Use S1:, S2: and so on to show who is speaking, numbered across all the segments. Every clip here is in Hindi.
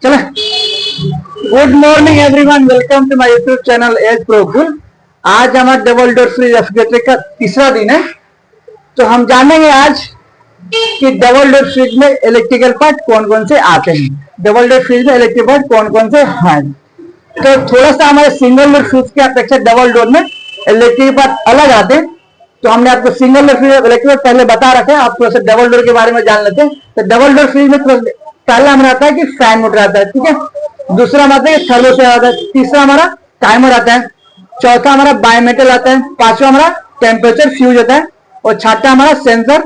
S1: चलो, good morning everyone, welcome to my YouTube channel as Praful. आज हमारा डबल डोर फ्रिज रेफ्रिजरेटर का तीसरा दिन है। तो हम जानेंगे आज कि डबल डोर फ्रिज में इलेक्ट्रिकल पार्ट कौन कौन से आते हैं। डबल डोर फ्रिज में इलेक्ट्रिकल पार्ट कौन कौन से हैं। तो थोड़ा सा हमारे सिंगल डोर फ्रिज के अपेक्षा डबल डोर में इलेक्ट्रिकल पार्ट अलग आते हैं। तो हमने आपको सिंगल डोर फ्रिज इलेक्ट्रिकल पहले बता रखा है, आप थोड़ा सा डबल डोर के बारे में जान लेते हैं। तो डबल डोर फ्रिज में पहला हमारा आता है कि फैन मोटर आता है, ठीक है। दूसरा हमारा आता है थर्मोस्टेट आता है। तीसरा हमारा टाइमर आता है। चौथा हमारा बायोमेटल आता है। पांचवा हमारा टेम्परेचर फ्यूज आता है। और छठा हमारा सेंसर।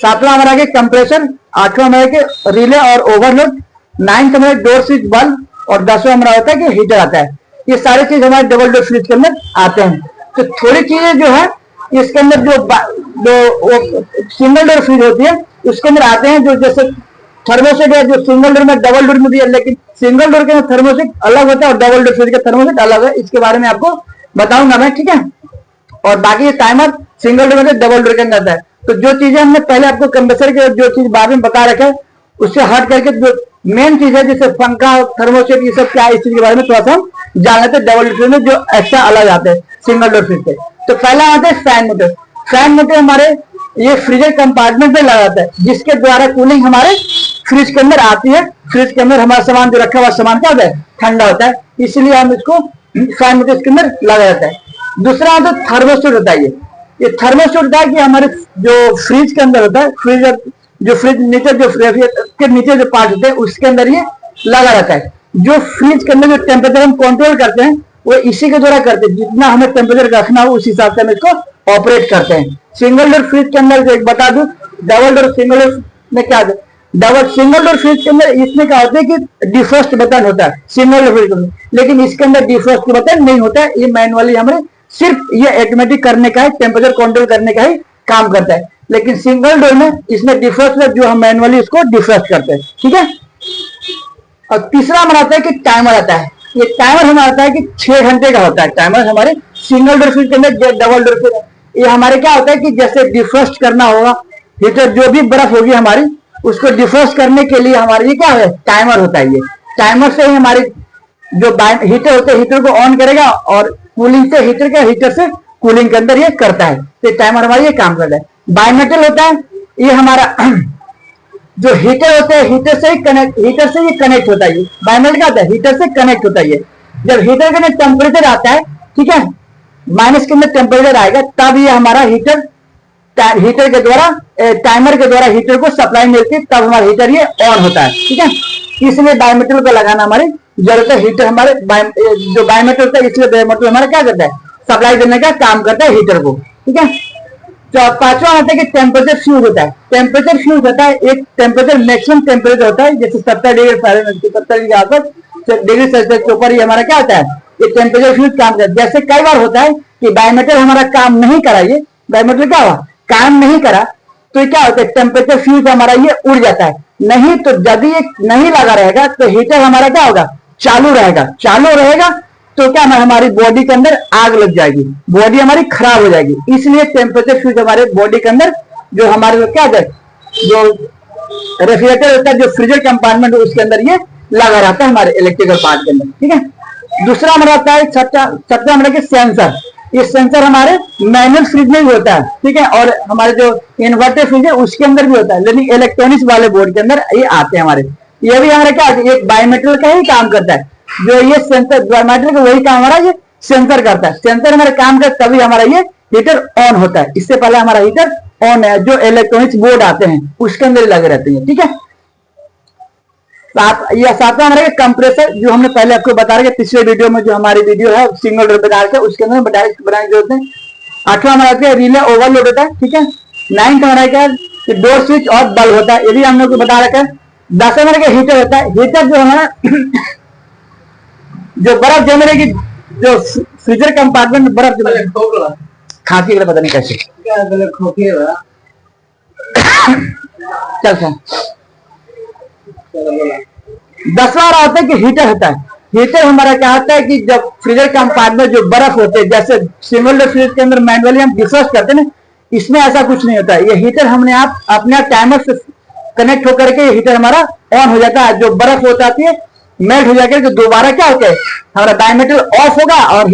S1: सातवां हमारा के कंप्रेसर। आठवां हमारा के रिले और ओवरलोड। नाइन्थ हमारे डोर स्विच बल्ब। और 10वां हमारा होता है कि हीटर आता है। ये सारी चीज हमारे डबल डोर फ्रिज के अंदर आते हैं। तो थोड़ी चीजें जो है इसके अंदर जो सिंगल डोर फ्रिज होती है उसके अंदर आते हैं, जो जैसे थर्मोस्टेट है, जो सिंगल डोर में डबल डोर में भी है, लेकिन सिंगल डोर के थर्मोस्टेट अलग होता है और डबल डोर फ्रिज का थर्मोस्टेट अलग है। इसके बारे में आपको बताऊंगा मैं, ठीक है। और बाकी टाइमर सिंगल डोर में डबल डोर के अंदर आता है। तो जो चीजें हमने पहले आपको कंप्रेसर के जो चीज बाद में बता रखा है उससे हट करके जो मेन चीज है जैसे पंखा थर्मोस्टेट ये सब क्या है, इस चीज के बारे में थोड़ा सा हम जान लेते हैं। डबल डोर फ्रिज में जो एक्स्ट्रा अलग आते हैं सिंगल डोर फ्रिज से। तो पहला आता है फैन मोटर। फैन मोटर हमारे ये फ्रीजर कंपार्टमेंट में लगाता है, जिसके द्वारा कूलिंग हमारे फ्रिज के अंदर आती है। फ्रिज के अंदर हमारा सामान जो रखा हुआ सामान क्या होता है, ठंडा होता है, इसलिए हम इसको फैन मोटर इसके अंदर लगा जाता है। दूसरा आता है थर्मोस्टेट होता है। ये थर्मोस्टेट होता है कि हमारे जो फ्रिज के अंदर होता है, फ्रीजर जो फ्रिज नीचे जो रेफ्रिजरेटर के नीचे जो पार्ट होते हैं उसके अंदर ये लगा रहता है। जो फ्रिज के अंदर जो टेम्परेचर हम कंट्रोल करते हैं वो इसी के द्वारा करते हैं। जितना हमें टेम्परेचर रखना हो उस हिसाब से हम इसको ऑपरेट करते हैं। सिंगल डोर फ्रिज के अंदर एक बता दूं, डबल डोर सिंगल डोर में क्या है, डबल सिंगल डोर फ्रिज के अंदर इसमें क्या होता है कि डिफ्रॉस्ट बटन होता है सिंगल डोर फ्रिज में, लेकिन इसके अंदर डिफ्रॉस्ट बटन नहीं होता है। ये मैनुअली हमें सिर्फ ये ऑटोमेटिक करने का है, टेम्परेचर कंट्रोल करने का ही काम करता है। लेकिन सिंगल डोर में इसमें डिफ्रॉस्ट है, जो हम मैनुअली इसको डिफ्रॉस्ट करते हैं, ठीक है। और तीसरा हमारा आता है कि टाइमर आता है। ये टाइमर हमारा आता है कि 6 घंटे का होता है टाइमर हमारे सिंगल डोर फ्रिज के अंदर। डबल डोर फ्रिज ये हमारे क्या होता है कि जैसे डिफ्रॉस्ट करना होगा, हीटर जो भी बर्फ होगी हमारी उसको डिफ्रॉस्ट करने के लिए हमारे ये क्या है, टाइमर होता है। ये टाइमर से ही हमारे जो हीटर होते हैं हीटर को ऑन करेगा और कूलिंग से हीटर से कूलिंग के अंदर ये करता है। तो टाइमर हमारा ये काम करता है। बायोमेटल होता है, ये हमारा जो हीटर होता है हीटर से ये कनेक्ट होता है। बायोमेटल क्या होता है, हीटर से कनेक्ट होता है। जब हीटर के अंदर टेम्परेचर आता है, ठीक है, माइनस के अंदर टेम्परेचर आएगा, तब ये हमारा हीटर के द्वारा टाइमर के द्वारा हीटर को सप्लाई मिलती है, तब हमारा हीटर ये ऑन होता है, ठीक है। इसलिए बायोमेटल को लगाना हमारी जरूरत है। हीटर हमारे जो बायोमेटल होता है, इसलिए बायोमेटल हमारा क्या करता है, सप्लाई देने का काम करता है हीटर को, ठीक है। तो पांचवा आता है कि टेम्परेचर फ्यूज होता है। टेम्परेचर फ्यूज होता है एक टेम्परेचर मैक्सिमम टेम्परेचर होता है, जैसे 70 डिग्री फ़ारेनहाइट 70 डिग्री के आसपास डिग्री सेल्सियस के ऊपर ये हमारा क्या होता है, ये टेम्परेचर फ्यूज काम करता है। जैसे कई बार होता है कि बायोमेटल हमारा काम नहीं करा, ये बायोमेटल क्या हुआ, काम नहीं करा, तो क्या होता है टेम्परेचर फ्यूज हमारा ये उड़ जाता है। नहीं तो यदि ये नहीं लगा रहेगा तो हीटर हमारा क्या होगा, चालू रहेगा तो क्या हमारी बॉडी के अंदर आग लग जाएगी, बॉडी हमारी खराब हो जाएगी। इसलिए टेम्परेचर फ्यूज हमारे बॉडी के अंदर जो हमारे क्या है, जो रेफ्रिजरेटर होता है, जो फ्रीजर कंपार्टमेंट है उसके अंदर ये लगा रहता है हमारे इलेक्ट्रिकल पार्ट के अंदर, ठीक है। दूसरा हमारा आता है छठा हमारा के सेंसर। ये सेंसर हमारे मैनुअल फ्रिज में भी होता है, ठीक है, और हमारे जो इन्वर्टर फ्रिज है उसके अंदर भी होता है, लेकिन इलेक्ट्रॉनिक्स वाले बोर्ड के अंदर ये आते हैं हमारे। ये भी हमारा क्या एक बायोमेटल का ही काम करता है। जो ये सेंसर बायोमेटल का वही काम हमारा ये सेंसर करता है। सेंसर हमारा काम करता है तभी हमारा ये हीटर ऑन होता है। इससे पहले हमारा हीटर ऑन है, जो इलेक्ट्रॉनिक्स बोर्ड आते हैं उसके अंदर लगे रहते हैं, ठीक है। सातवां हमारा कंप्रेसर, जो हमने पहले आपको बता रहे पिछले वीडियो में, जो हमारी वीडियो है सिंगल डोर बता रहे उसके अंदर बनाने की जरूरत है। आठवां हमारा रिले ओवरलोड होता है, ठीक है। 9th हमारा क्या है, डोर स्विच और बल्ब होता है, ये भी हमने बता रखा है। 10वां हमारा हीटर होता है। हीटर जो हमारा जो बर्फ जमने की, जो फ्रीजर कंपार्टमेंट में बर्फ जमने खांसी के लिए पता नहीं कैसे चल 10वां होता है कि हीटर होता है। हीटर हमारा क्या होता है कि जब फ्रीजर कंपार्टमेंट जो बर्फ होते हैं, जैसे सिंगल डोर फ्रिज के अंदर मैनुअली हम डिफ्रॉस्ट करते हैं ना, इसमें ऐसा कुछ नहीं होता है। ये हीटर हमने आप अपने टाइमर से कनेक्ट होकर के हीटर हमारा ऑन हो जाता है, जो बर्फ हो जाती है मेल्ट हो जाकर जो दोबारा क्या होता है हमारा बायोमीटर ऑफ होगा, और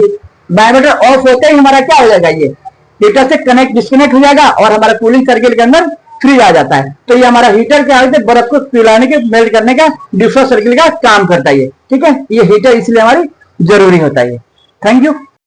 S1: बायोमीटर ऑफ होते ही हमारा क्या हो जाएगा, ये हीटर से कनेक्ट डिस्कनेक्ट हो जाएगा और हमारा कूलिंग सर्किट के अंदर फ्रीज आ जाता है। तो ये हमारा हीटर क्या होता है, बर्फ को पिघलाने के मेल्ट करने का डिफ्यूजर सर्किट का काम करता है। ठीक है, ये हीटर इसलिए हमारी जरूरी होता है। Thank you.